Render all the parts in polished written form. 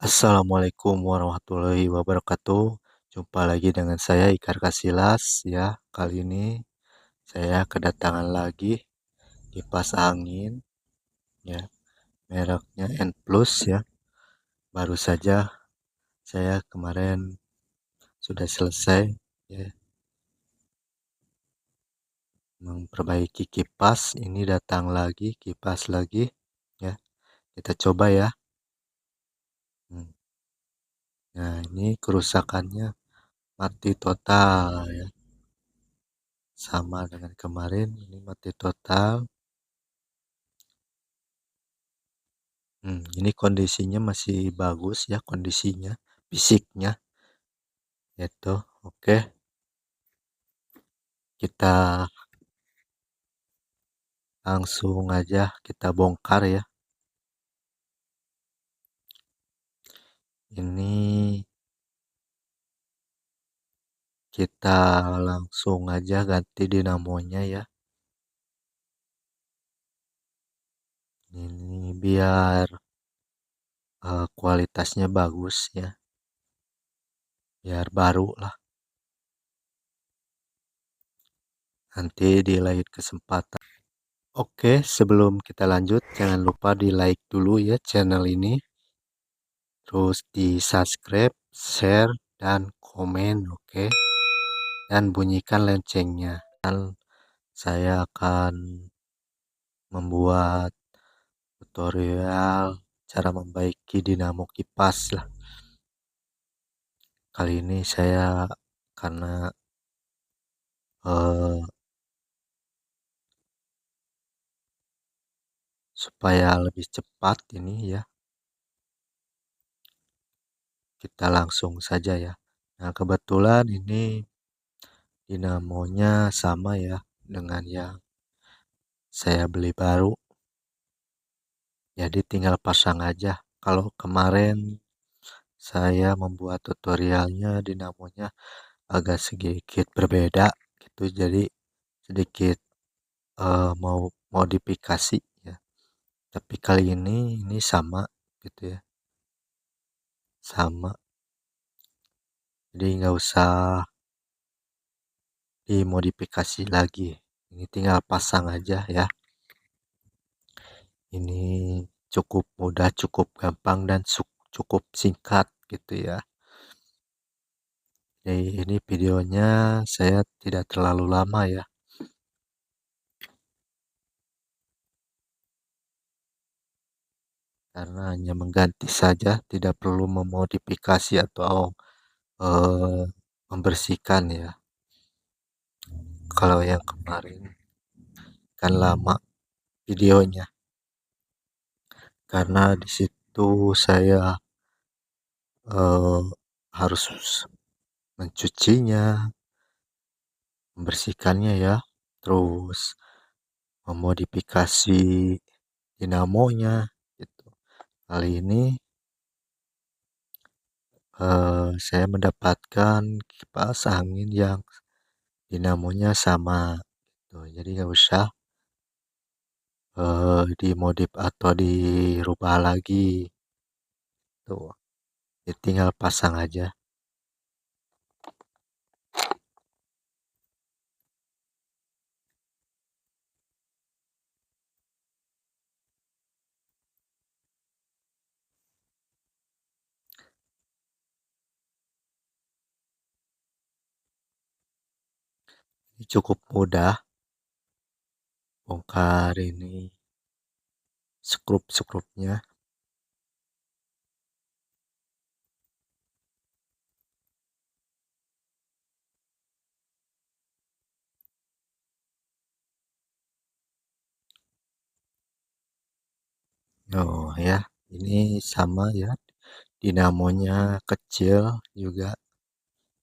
Assalamualaikum warahmatullahi wabarakatuh. Jumpa lagi dengan saya Ikar Casillas ya. Kali ini saya kedatangan lagi kipas angin ya, mereknya N Plus ya. Baru saja saya kemarin sudah selesai ya memperbaiki kipas. Ini datang lagi kipas lagi ya. Kita coba ya. Hmm. Nah, ini kerusakannya mati total ya. Sama dengan kemarin, ini mati total. Ini kondisinya masih bagus ya, kondisinya, fisiknya, itu. Oke, kita langsung aja kita bongkar ya. Ini kita langsung aja ganti dinamonya ya. Ini biar kualitasnya bagus ya, biar baru lah. Nanti di lain kesempatan. Oke, sebelum kita lanjut, jangan lupa di like dulu ya channel ini. Terus di subscribe, share, dan komen, oke. Dan bunyikan loncengnya. Dan saya akan membuat tutorial cara memperbaiki dinamo kipas lah. Kali ini saya karena supaya lebih cepat ini ya, kita langsung saja ya. Nah, kebetulan ini dinamonya sama ya dengan yang saya beli baru. Jadi tinggal pasang aja. Kalau kemarin saya membuat tutorialnya dinamonya agak sedikit berbeda gitu. Jadi sedikit mau modifikasi ya. Tapi kali ini sama gitu ya. Sama. Jadi nggak usah dimodifikasi lagi. Ini tinggal pasang aja ya. Ini cukup mudah, cukup gampang dan cukup singkat gitu ya. Jadi ini videonya saya tidak terlalu lama ya. Karena hanya mengganti saja, tidak perlu memodifikasi atau membersihkan ya. Kalau yang kemarin kan lama videonya, karena di situ saya harus mencucinya, membersihkannya ya, terus memodifikasi dinamonya gitu. Kali ini saya mendapatkan kipas angin yang dinamonya sama gitu. Jadi nggak usah dimodif atau dirubah lagi tuh. Jadi tinggal pasang aja. Ini cukup mudah bongkar ini skrup-skrupnya. Oh ya, ini sama ya. Dinamonya kecil juga.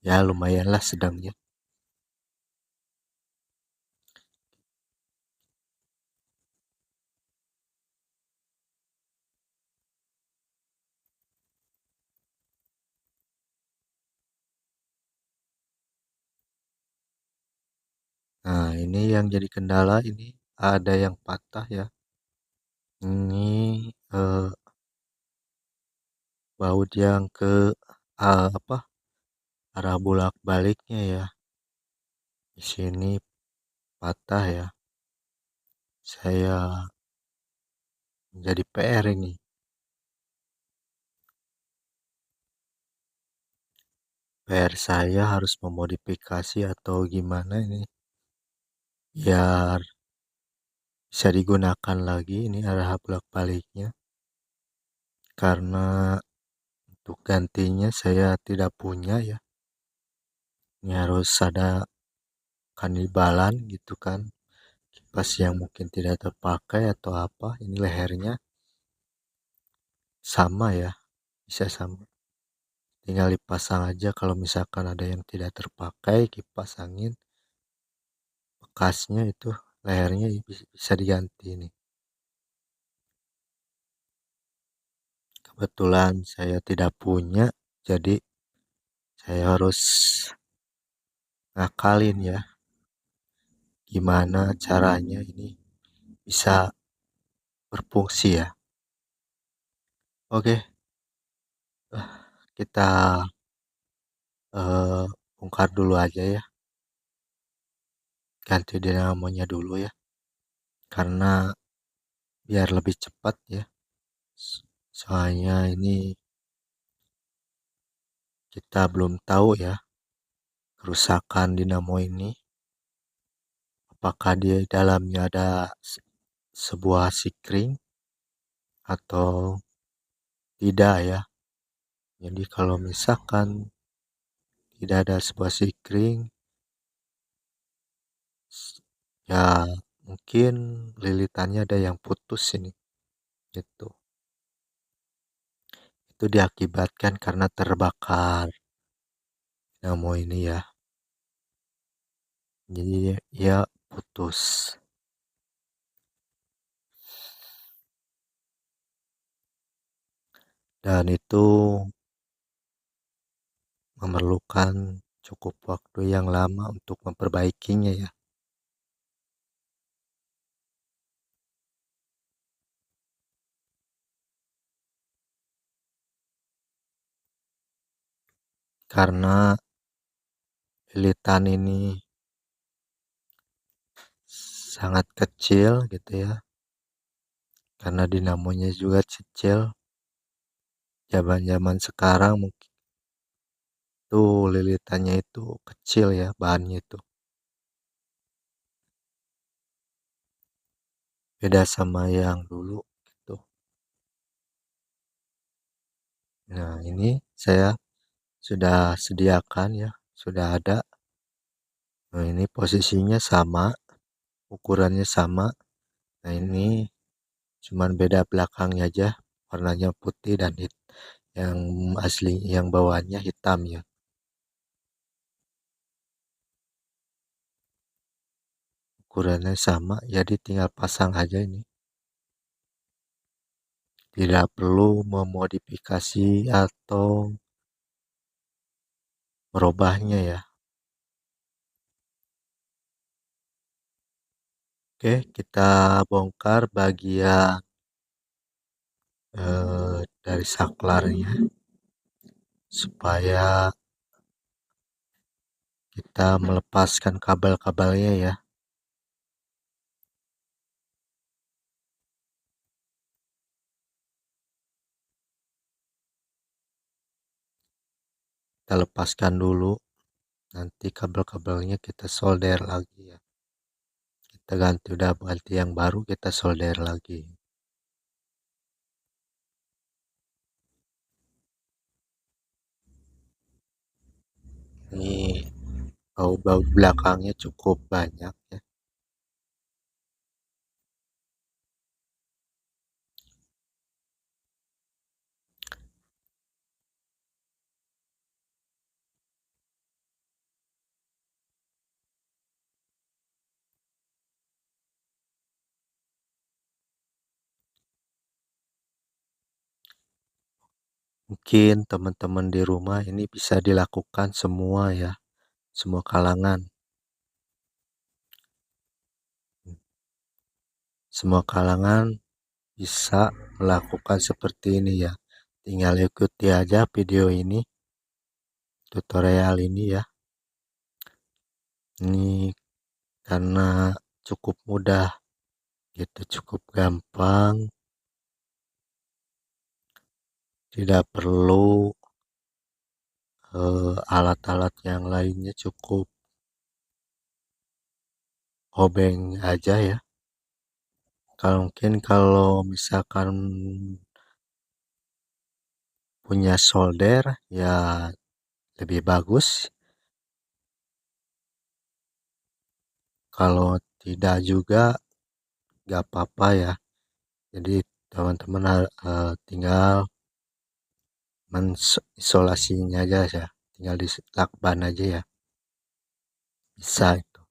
Ya lumayanlah sedang ya. Nah, ini yang jadi kendala ini ada yang patah ya. Ini baut yang ke apa, arah bolak-baliknya ya. Di sini patah ya. Saya menjadi PR ini. PR saya harus memodifikasi atau gimana ini biar bisa digunakan lagi ini arah bolak-baliknya. Karena untuk gantinya saya tidak punya ya. Ini harus ada kanibalan gitu kan. Kipas yang mungkin tidak terpakai atau apa. Ini lehernya sama ya. Bisa sama. Tinggal dipasang aja kalau misalkan ada yang tidak terpakai kipas angin. Bekasnya itu lehernya bisa diganti nih. Kebetulan saya tidak punya. Jadi saya harus ngakalin ya. Gimana caranya ini bisa berfungsi ya. Oke, kita bongkar dulu aja ya. Ganti dinamonya dulu ya. Karena biar lebih cepat ya. Soalnya ini kita belum tahu ya kerusakan dinamo ini. Apakah di dalamnya ada sebuah sikring atau tidak ya. Jadi kalau misalkan tidak ada sebuah sikring, ya mungkin lilitannya ada yang putus ini. Gitu. Itu diakibatkan karena terbakar dinamo ini ya. Jadi ya putus. Dan itu memerlukan cukup waktu yang lama untuk memperbaikinya ya. Karena lilitan ini sangat kecil gitu ya. Karena dinamonya juga kecil. Zaman-zaman sekarang mungkin tuh lilitannya itu kecil ya bahannya itu. Beda sama yang dulu gitu. Nah, ini saya sudah sediakan ya, sudah ada. Nah, ini posisinya sama, ukurannya sama. Nah, ini cuman beda belakangnya aja, warnanya putih dan yang asli yang bawahnya hitam ya. Ukurannya sama, jadi tinggal pasang aja ini. Tidak perlu memodifikasi atau merubahnya ya. Oke, kita bongkar bagian dari saklarnya supaya kita melepaskan kabel-kabelnya ya. Kita lepaskan dulu, nanti kabel-kabelnya kita solder lagi ya. Kita udah ganti yang baru, kita solder lagi. Ini bau-bau belakangnya cukup banyak ya. Mungkin teman-teman di rumah ini bisa dilakukan semua ya, semua kalangan. Semua kalangan bisa melakukan seperti ini ya. tinggal ikuti aja video ini, tutorial ini ya. Ini karena cukup mudah gitu, cukup gampang, tidak perlu alat-alat yang lainnya, cukup obeng aja ya. Kalau misalkan punya solder ya lebih bagus. Kalau tidak juga nggak apa-apa ya. Jadi teman-teman tinggal mengisolasinya aja ya. Tinggal di lakban aja ya. Bisa itu.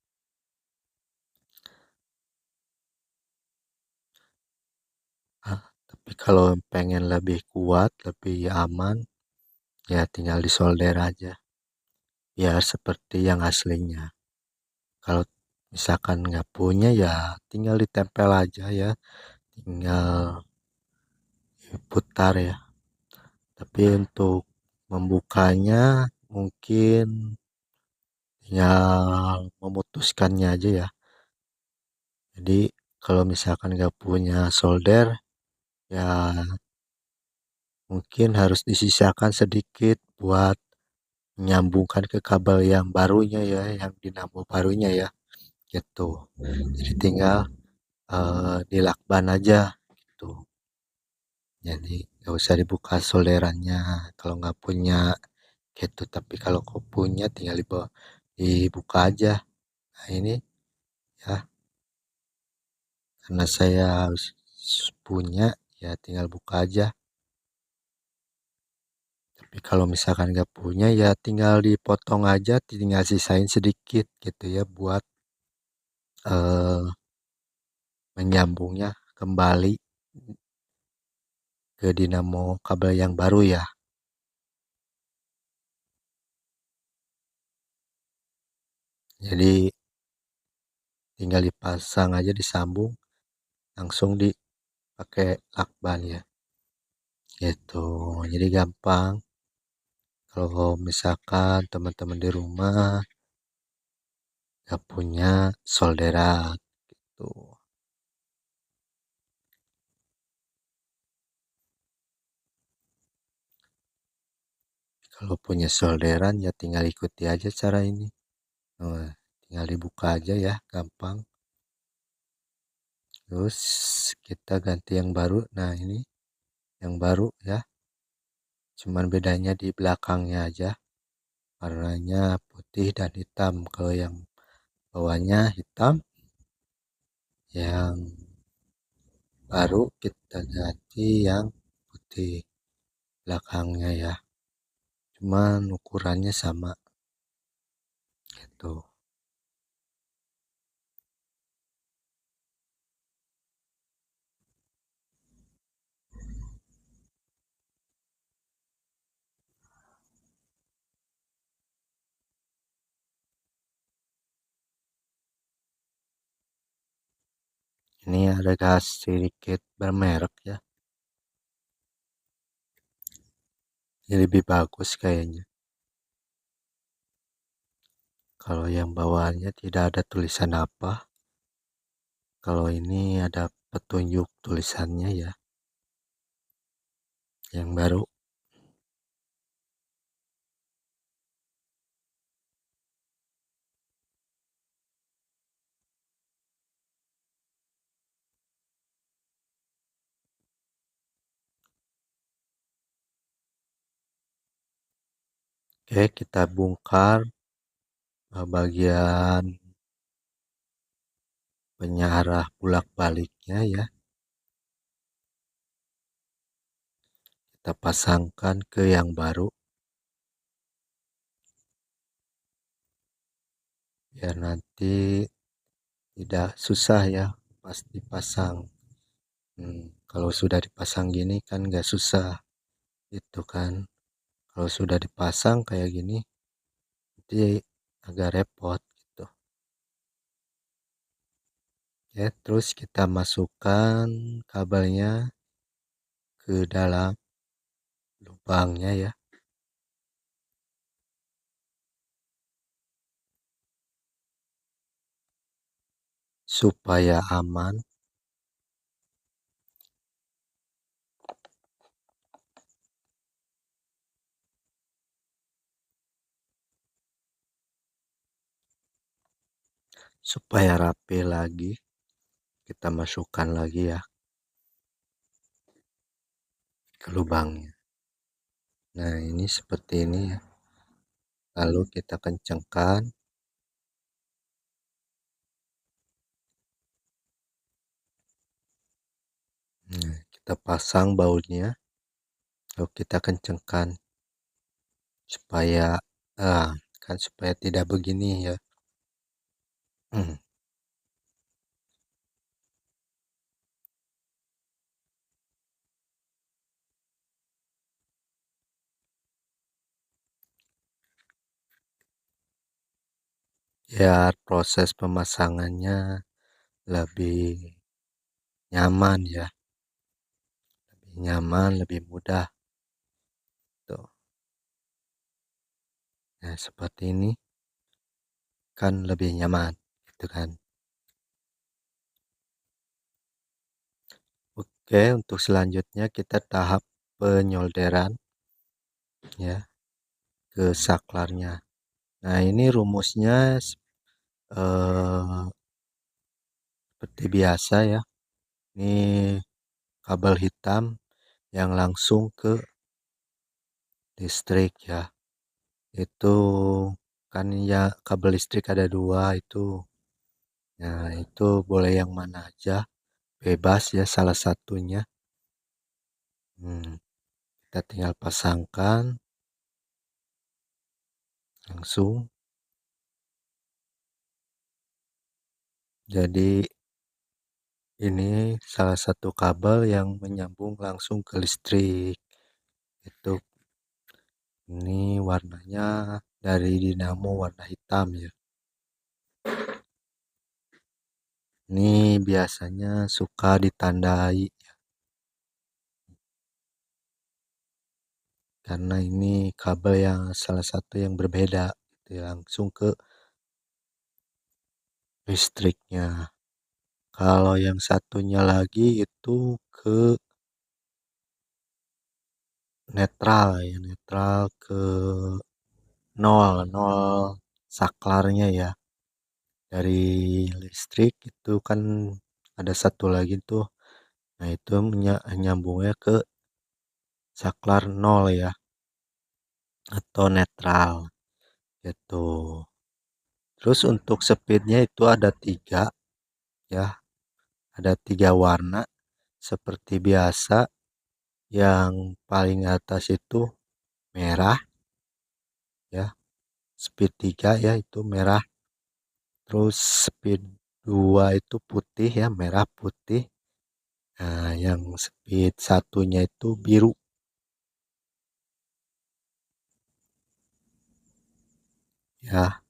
Tapi kalau pengen lebih kuat, lebih aman, ya tinggal disolder aja. Biar seperti yang aslinya. Kalau misalkan nggak punya ya tinggal ditempel aja ya. Tinggal putar ya. Tapi untuk membukanya mungkin tinggal memutuskannya aja ya. Jadi kalau misalkan nggak punya solder ya mungkin harus disisakan sedikit buat menyambungkan ke kabel yang barunya ya, yang dinamo barunya ya, gitu. Jadi tinggal dilakban aja gitu. Jadi nggak usah dibuka solderannya kalau nggak punya gitu. Tapi kalau kau punya tinggal dibuka aja. Nah ini ya karena saya harus punya ya tinggal buka aja. Tapi kalau misalkan nggak punya ya tinggal dipotong aja, tinggal sisain sedikit gitu ya buat eh, menyambungnya kembali ke dinamo kabel yang baru ya. Jadi tinggal dipasang aja, disambung, langsung dipakai lakban ya. Gitu. Jadi gampang. Kalau misalkan teman-teman di rumah nggak punya solderan gitu. Kalau punya solderan ya tinggal ikuti aja cara ini. Nah, tinggal dibuka aja ya, gampang. Terus kita ganti yang baru. Nah, ini yang baru ya. Cuman bedanya di belakangnya aja. Warnanya putih dan hitam. Kalau yang bawahnya hitam, yang baru kita ganti yang putih belakangnya ya. Cuman ukurannya sama gitu. Ini ada gas sedikit bermerek ya. Ini lebih bagus kayaknya. Kalau yang bawaannya tidak ada tulisan apa. Kalau ini ada petunjuk tulisannya ya. Yang baru. Oke, kita bongkar bagian penyarah bolak-baliknya ya. Kita pasangkan ke yang baru. Biar nanti tidak susah ya pas dipasang. Kalau sudah dipasang gini kan nggak susah. Itu kan. Kalau sudah dipasang kayak gini, jadi agak repot gitu. Ya, terus kita masukkan kabelnya ke dalam lubangnya ya, supaya aman. Supaya rapi lagi, kita masukkan lagi ya ke lubangnya. Nah, ini seperti ini ya. Lalu kita kencangkan. Nah, kita pasang bautnya. Lalu kita kencangkan supaya kan supaya tidak begini ya. Biar proses pemasangannya lebih nyaman ya, lebih nyaman, lebih mudah tuh. Nah, seperti ini kan lebih nyaman gitu kan. Oke, untuk selanjutnya kita tahap penyolderan ya ke saklarnya. Nah, ini rumusnya eh, seperti biasa ya. Ini kabel hitam yang langsung ke listrik ya. Itu kan ya kabel listrik ada dua itu. Nah, itu boleh yang mana aja, bebas ya salah satunya. Kita tinggal pasangkan langsung. Jadi ini salah satu kabel yang menyambung langsung ke listrik. Itu ini warnanya dari dinamo warna hitam ya. Ini biasanya suka ditandai karena ini kabel yang salah satu yang berbeda gitu ya, langsung ke listriknya. Kalau yang satunya lagi itu ke netral ya, netral ke nol, nol saklarnya ya. Dari listrik itu kan ada satu lagi tuh. Nah, itu nyambungnya ke saklar nol ya atau netral gitu. Terus untuk speednya itu ada tiga ya, ada tiga warna seperti biasa. Yang paling atas itu merah ya, speed 3 ya itu merah. Terus speed 2 itu putih ya, merah putih. Nah, yang speed satunya itu biru ya.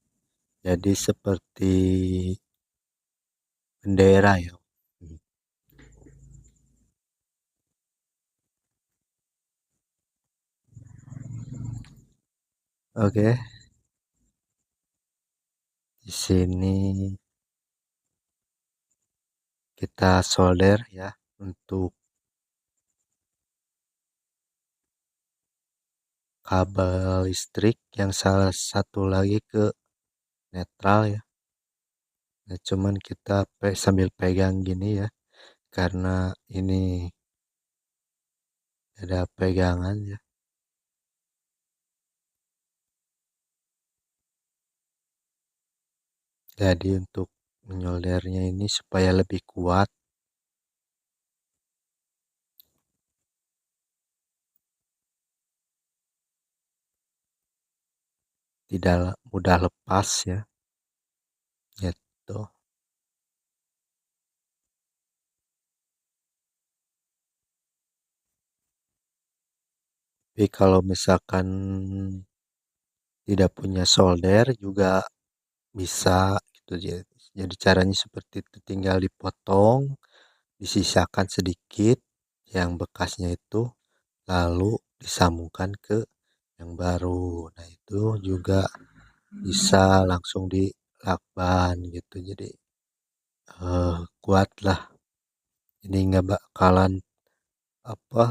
Jadi seperti bendera ya. Oke, di sini kita solder ya untuk kabel listrik yang salah satu lagi ke netral ya. Nah, cuman kita sambil pegang gini ya karena ini ada pegangan ya. Jadi untuk menyoldernya ini supaya lebih kuat, tidak mudah lepas ya. Gitu. Tapi kalau misalkan tidak punya solder juga bisa gitu. Jadi caranya seperti itu, tinggal dipotong, disisakan sedikit yang bekasnya itu, lalu disambungkan ke yang baru. Nah, itu juga bisa langsung dilakban gitu. Jadi kuat lah. Ini nggak bakalan apa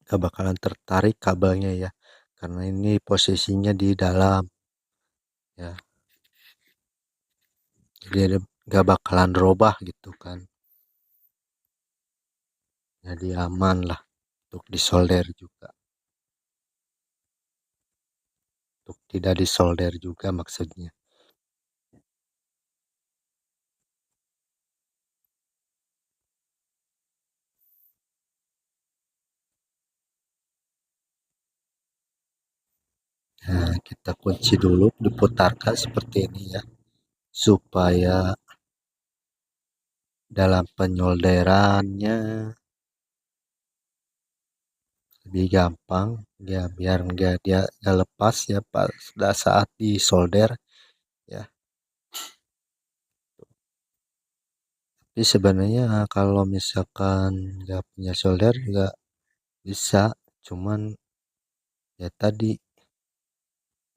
nggak bakalan tertarik kabelnya ya. Karena ini posisinya di dalam ya. Jadi nggak bakalan robah gitu kan. Jadi aman lah untuk disolder juga. Untuk tidak disolder juga maksudnya. Nah, kita kunci dulu, diputarkan seperti ini ya, supaya dalam penyolderannya lebih gampang ya, biar nggak lepas ya pada saat disolder ya. Tapi sebenarnya kalau misalkan nggak punya solder juga bisa, cuman ya tadi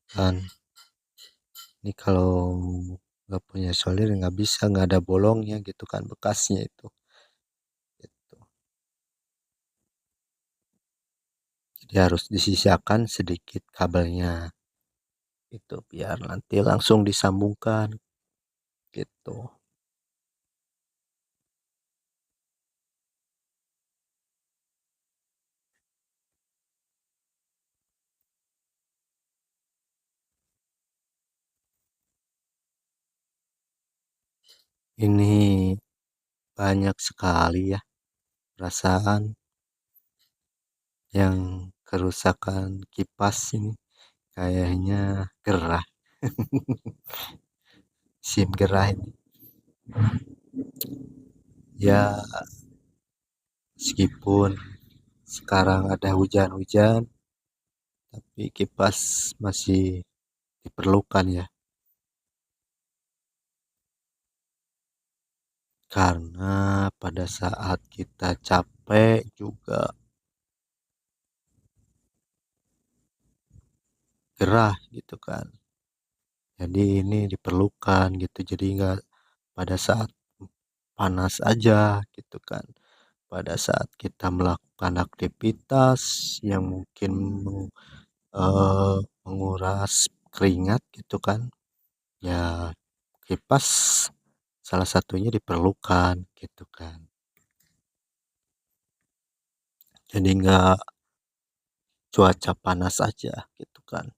kan, ini kalau nggak punya solder nggak bisa, nggak ada bolongnya gitu kan bekasnya itu gitu. Jadi harus disisakan sedikit kabelnya itu biar nanti langsung disambungkan gitu. Ini banyak sekali ya perasaan yang kerusakan kipas ini, kayaknya gerah. SIM gerah ini ya, meskipun sekarang ada hujan-hujan tapi kipas masih diperlukan ya, karena pada saat kita capek juga gerah gitu kan. Jadi ini diperlukan gitu, jadi nggak pada saat panas aja gitu kan. Pada saat kita melakukan aktivitas yang mungkin menguras keringat gitu kan, ya kipas salah satunya diperlukan gitu kan. Jadi nggak cuaca panas aja gitu kan.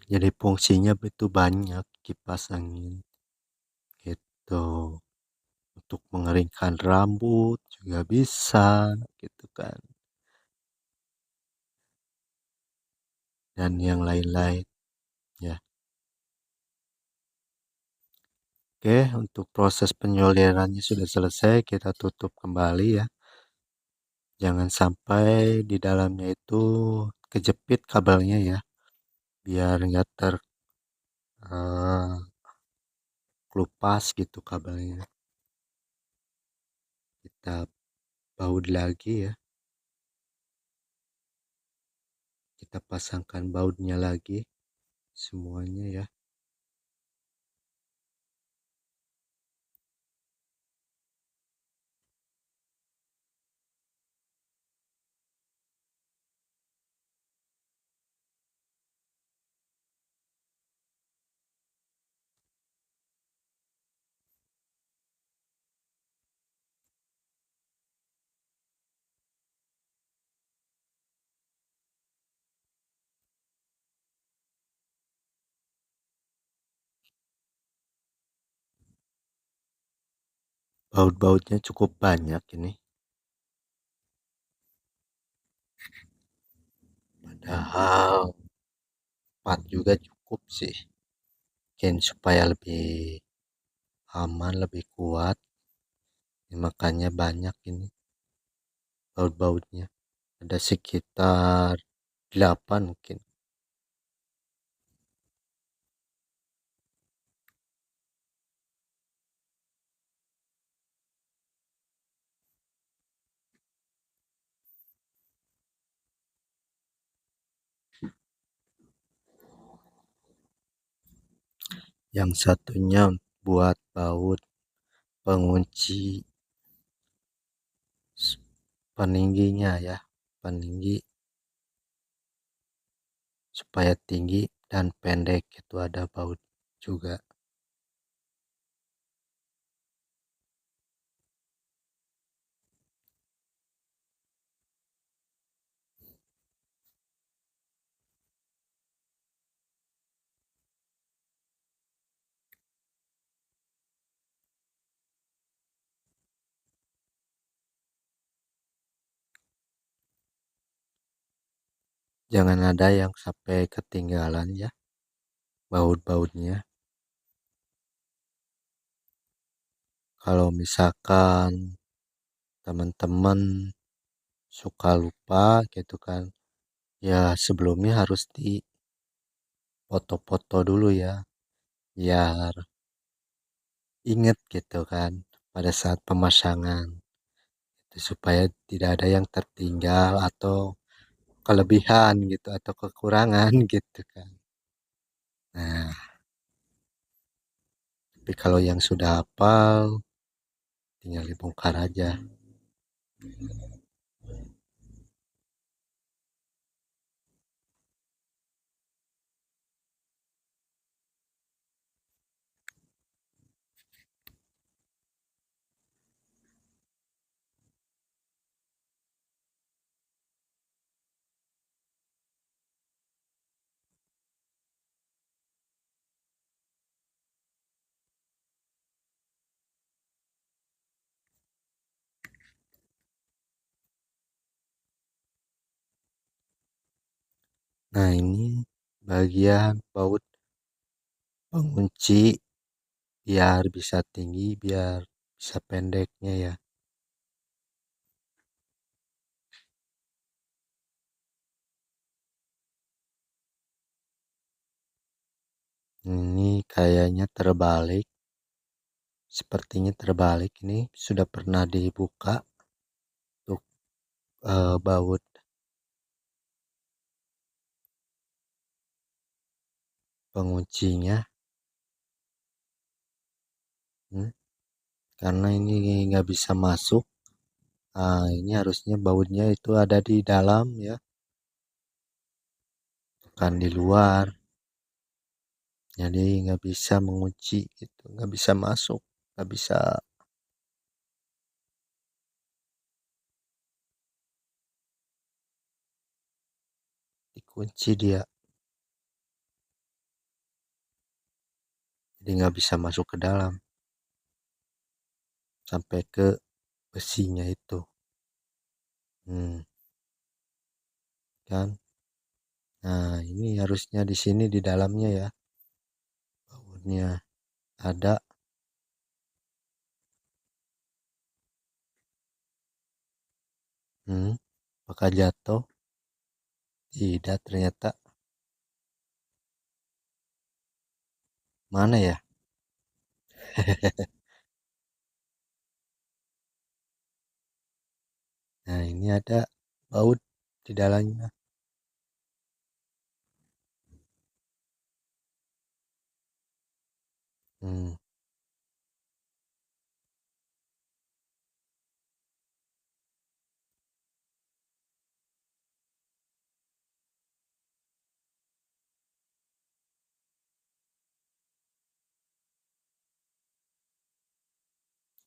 Jadi fungsinya itu banyak kipas angin gitu. Untuk mengeringkan rambut juga bisa gitu kan. Dan yang lain-lain ya. Oke, untuk proses penyolirannya sudah selesai, kita tutup kembali ya. Jangan sampai di dalamnya itu kejepit kabelnya ya, biar nggak terkelupas gitu kabelnya. Kita baut lagi ya, kita pasangkan bautnya lagi semuanya ya. Baut-bautnya cukup banyak ini, padahal 4 juga cukup sih. Mungkin supaya lebih aman, lebih kuat Makanya banyak ini baut-bautnya. Ada sekitar 8 mungkin. Yang satunya buat baut pengunci peningginya ya, peninggi supaya tinggi dan pendek itu ada baut juga. Jangan ada yang sampai ketinggalan ya baut-bautnya. Kalau misalkan teman-teman suka lupa gitu kan, ya sebelumnya harus dipoto-foto dulu ya, biar inget gitu kan pada saat pemasangan. Itu supaya tidak ada yang tertinggal atau kelebihan gitu atau kekurangan gitu kan. Nah, tapi kalau yang sudah hafal tinggal dibongkar aja. Nah, ini bagian baut pengunci biar bisa tinggi, biar bisa pendeknya ya. Ini kayaknya terbalik, sepertinya terbalik. Ini sudah pernah dibuka untuk baut penguncinya. Hmm, karena ini nggak bisa masuk. Nah, ini harusnya bautnya itu ada di dalam ya, bukan di luar. Jadi nggak bisa mengunci gitu, nggak bisa masuk, nggak bisa dikunci dia. Jadi nggak bisa masuk ke dalam sampai ke besinya itu. Hmm, kan? Nah, ini harusnya di sini di dalamnya ya, bautnya ada. Hmm, apakah jatuh? Tidak ternyata. Mana ya? Nah, ini ada baut di dalamnya. Hmm,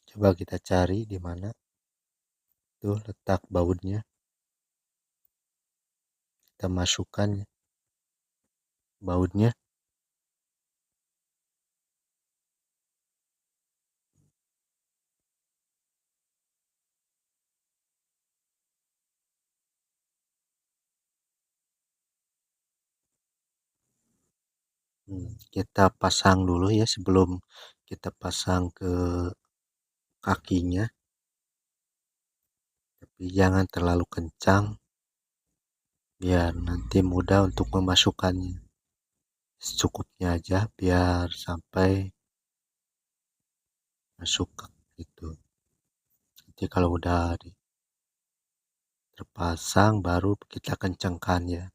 coba kita cari di mana tuh letak bautnya. Kita masukkan bautnya. Kita pasang dulu ya sebelum kita pasang ke kakinya. jangan terlalu kencang biar nanti mudah untuk memasukkannya. Secukupnya aja biar sampai masuk gitu. Nanti kalau udah terpasang baru kita kencangkan ya.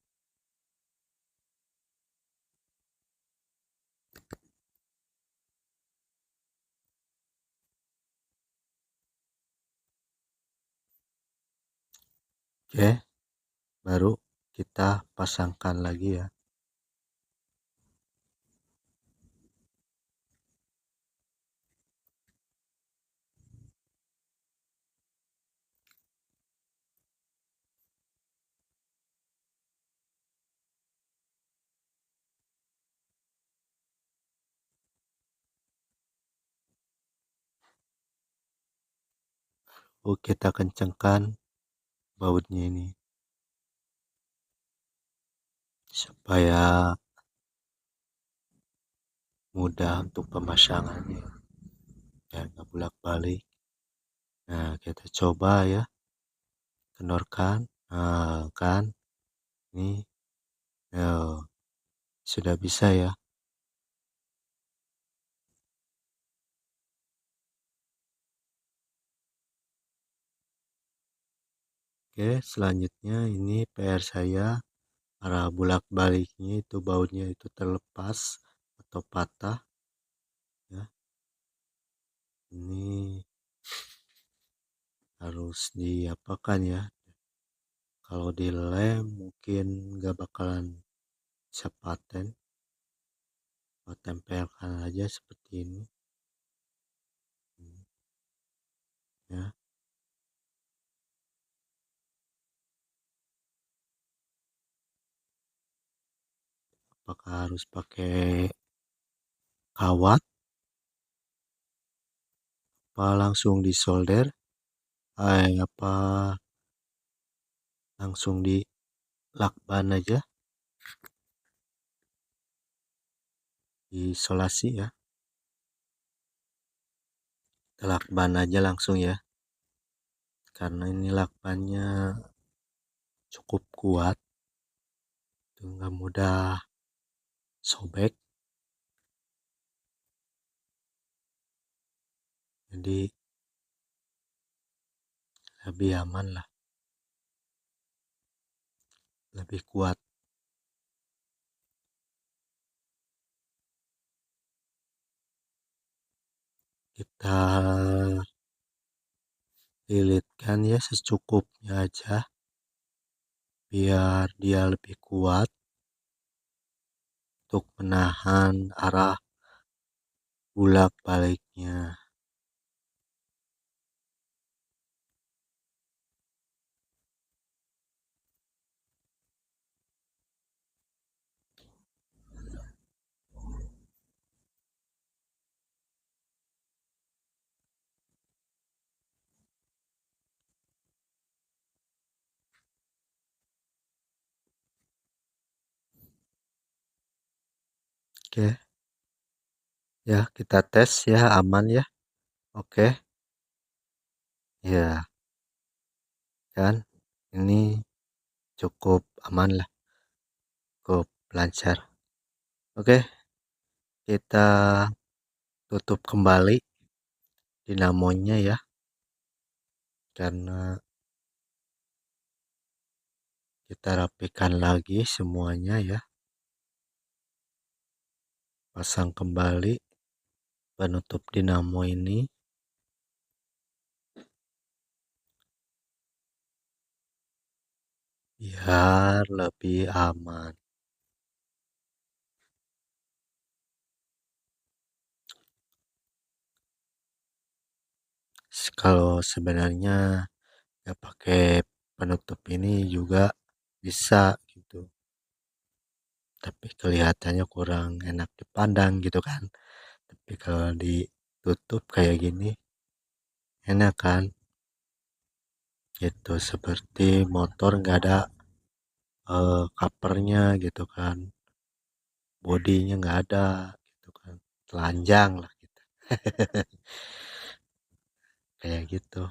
Oke, baru kita pasangkan lagi ya. Oh, kita kencangkan bautnya ini supaya mudah untuk pemasangannya dan nggak bolak-balik. Nah, kita coba ya, kendorkan. Nah, kan ini sudah bisa ya. Oke, selanjutnya ini PR saya arah bolak-baliknya itu bautnya itu terlepas atau patah ya. Ini harus diapakan ya. Kalau dilem mungkin nggak bakalan bisa paten. Tempelkan aja seperti ini. Ya, apakah harus pakai kawat? Apa langsung disolder? Apa langsung di lakban aja? Isolasi ya. Lakban aja langsung ya. Karena ini lakbannya cukup kuat. Itu nggak mudah sobek. Jadi lebih aman lah. Lebih kuat. Kita lilitkan ya secukupnya aja. Biar dia lebih kuat untuk menahan arah bulak baliknya. Oke, ya kita tes ya aman ya. Oke, ya kan ini cukup aman lah, cukup lancar. Oke, kita tutup kembali dinamonya ya, karena kita rapikan lagi semuanya ya. Pasang kembali penutup dinamo ini biar lebih aman. Kalau sebenarnya ya pakai penutup ini juga bisa gitu, tapi kelihatannya kurang enak dipandang gitu kan. Tapi kalau ditutup kayak gini enak kan, gitu seperti motor nggak ada covernya gitu kan, bodinya nggak ada gitu kan, telanjang lah gitu. Kayak gitu.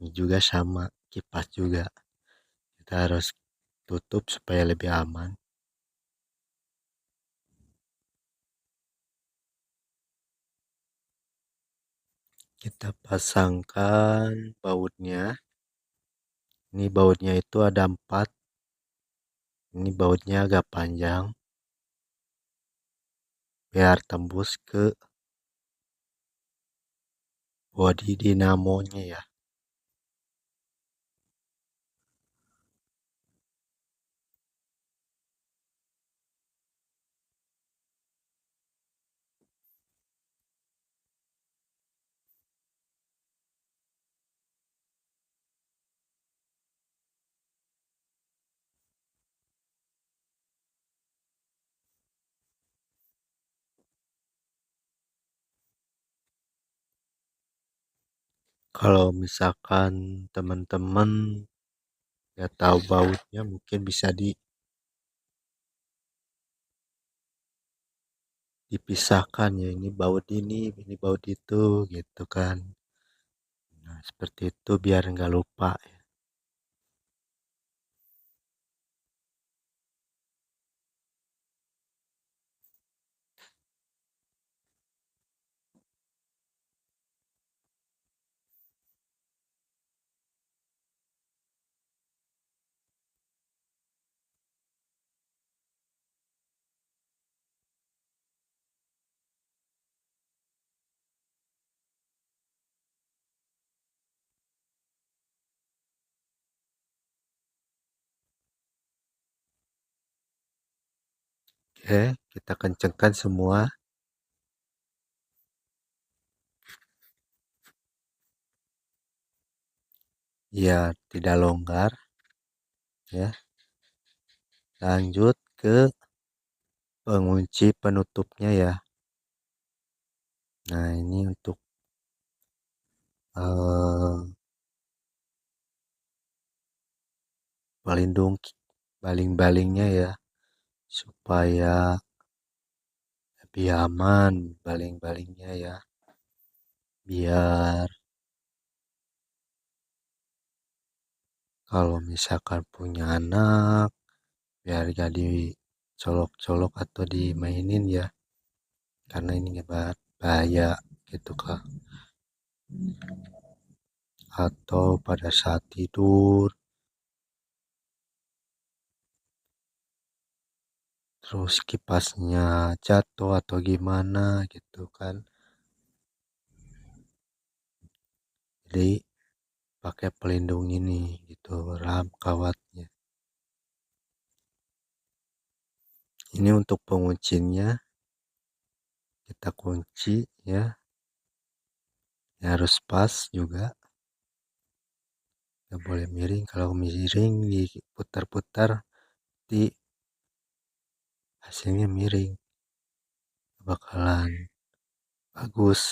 Ini juga sama, kipas juga. Kita harus tutup supaya lebih aman. Kita pasangkan bautnya. Ini bautnya itu ada 4. Ini bautnya agak panjang biar tembus ke bodi dinamonya ya. Kalau misalkan teman-teman ya tahu bautnya, mungkin bisa dipisahkan ya, ini baut itu gitu kan. Nah, seperti itu biar nggak lupa ya. Oke, kita kencangkan semua. Ya, tidak longgar ya. Lanjut ke pengunci penutupnya ya. Nah, ini untuk eh, pelindung baling-balingnya ya, supaya lebih aman baling-balingnya ya. Biar kalau misalkan punya anak, biar gak dicolok-colok atau dimainin ya, karena ini bahaya gitu kak. Atau pada saat tidur, terus kipasnya jatuh atau gimana gitu kan. Jadi pakai pelindung ini gitu, ram kawatnya. Ini untuk penguncinya, kita kunci ya. Ya, harus pas juga, nggak boleh miring. Kalau miring diputar-putar di hasilnya miring, bakalan bagus.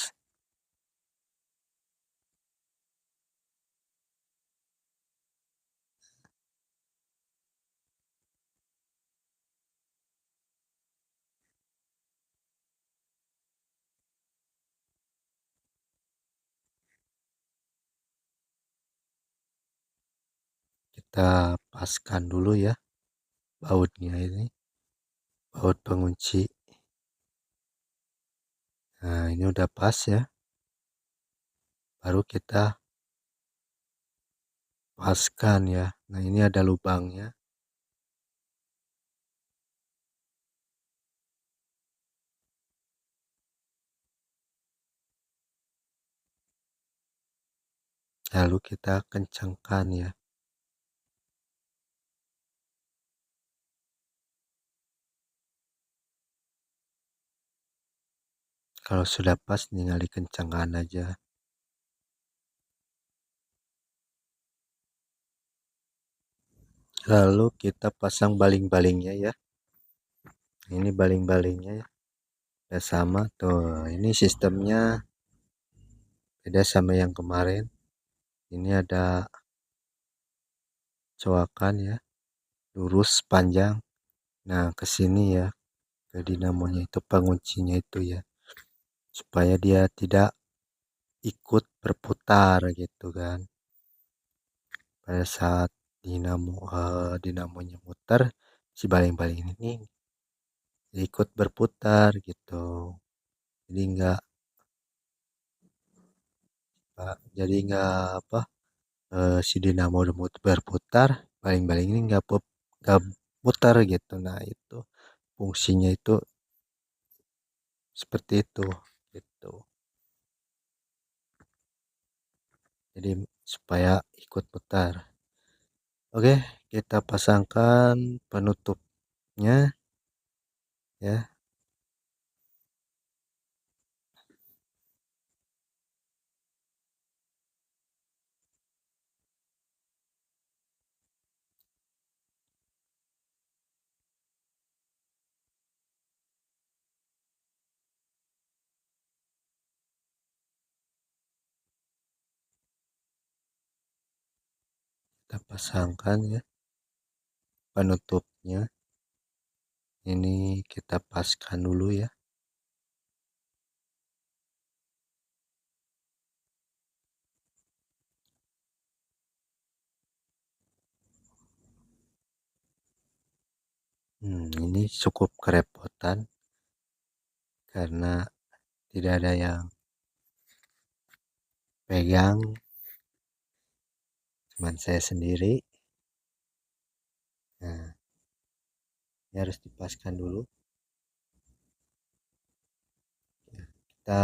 Kita paskan dulu ya bautnya ini, baut pengunci. Nah, ini udah pas ya. Baru kita paskan ya. Nah, ini ada lubangnya. Lalu kita kencangkan ya. Kalau sudah pas tinggal dikencangkan aja. Lalu kita pasang baling-balingnya ya. Ini baling-balingnya ya. Udah sama tuh. Ini sistemnya beda sama yang kemarin. Ini ada coakan ya, lurus panjang. Nah, ke sini ya, ke dinamonya itu penguncinya itu ya. Supaya dia tidak ikut berputar gitu kan. pada saat dinamonya muter, si baling-baling ini ikut berputar gitu. Jadi nggak apa, si dinamo berputar, baling-baling ini nggak muter gitu. Nah itu fungsinya itu seperti itu gitu. Jadi supaya ikut putar. Oke, kita pasangkan penutupnya ya. Kita pasangkan ya penutupnya. Ini kita paskan dulu ya. Ini cukup kerepotan karena tidak ada yang pegang, cuman saya sendiri. Nah, ini harus dipaskan dulu. Kita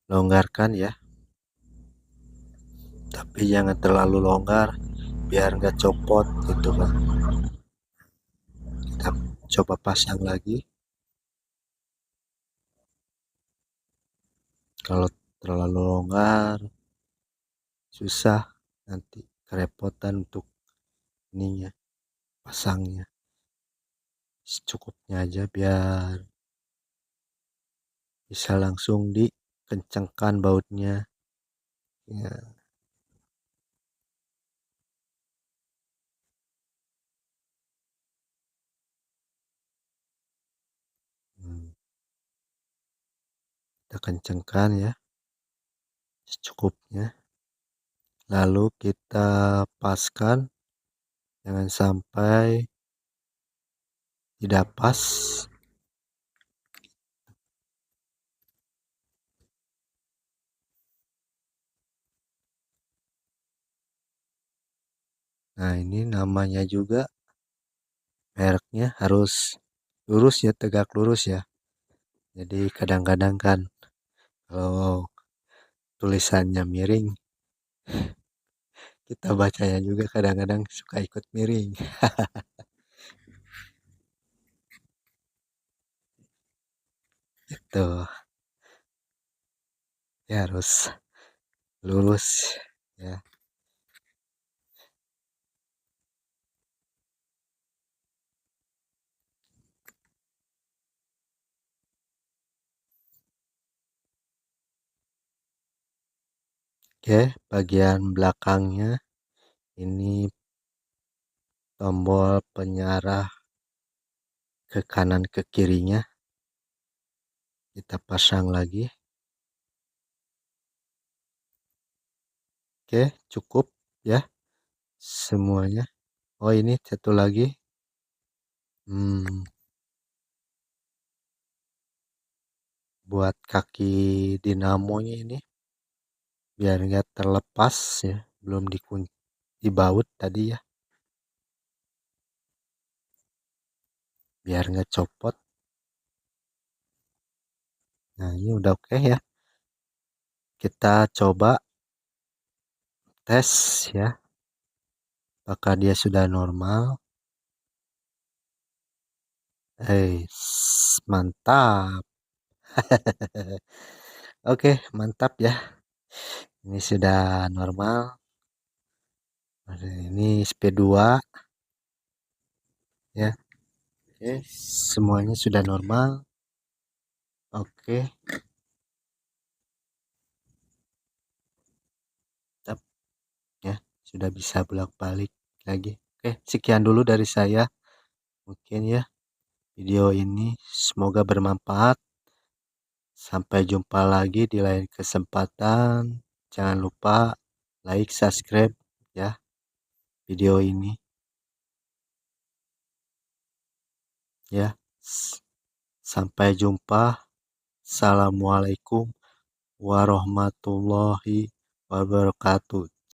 longgarkan ya, tapi jangan terlalu longgar biar nggak copot gitu kan. Kita coba pasang lagi. Kalau terlalu longgar susah, nanti kerepotan untuk ininya, pasangnya. Secukupnya aja biar bisa langsung dikencangkan bautnya ya. Hmm, kita kencangkan ya secukupnya, lalu kita paskan, jangan sampai tidak pas. Nah ini namanya juga, mereknya harus lurus ya, tegak lurus ya. Jadi kadang-kadang kan kalau tulisannya miring, kita bacanya juga kadang-kadang suka ikut miring. Tuh ya, harus lurus ya. Oke, bagian belakangnya ini tombol pengarah ke kanan ke kirinya kita pasang lagi. Oke, cukup ya semuanya. Oh ini satu lagi, hmm, buat kaki dinamonya ini biar nggak terlepas ya, belum dikunci, dibaut tadi ya, biar nggak copot. Nah ini udah oke ya, kita coba tes ya apakah dia sudah normal. Mantap. Oke, mantap ya, ini sudah normal. Ini SP2 ya. Oke, semuanya sudah normal. Oke, mantap ya, sudah bisa bolak-balik lagi. Oke, sekian dulu dari saya mungkin ya video ini, semoga bermanfaat. Sampai jumpa lagi di lain kesempatan. Jangan lupa like, subscribe ya. video ini ya. Sampai jumpa. Assalamualaikum warahmatullahi wabarakatuh.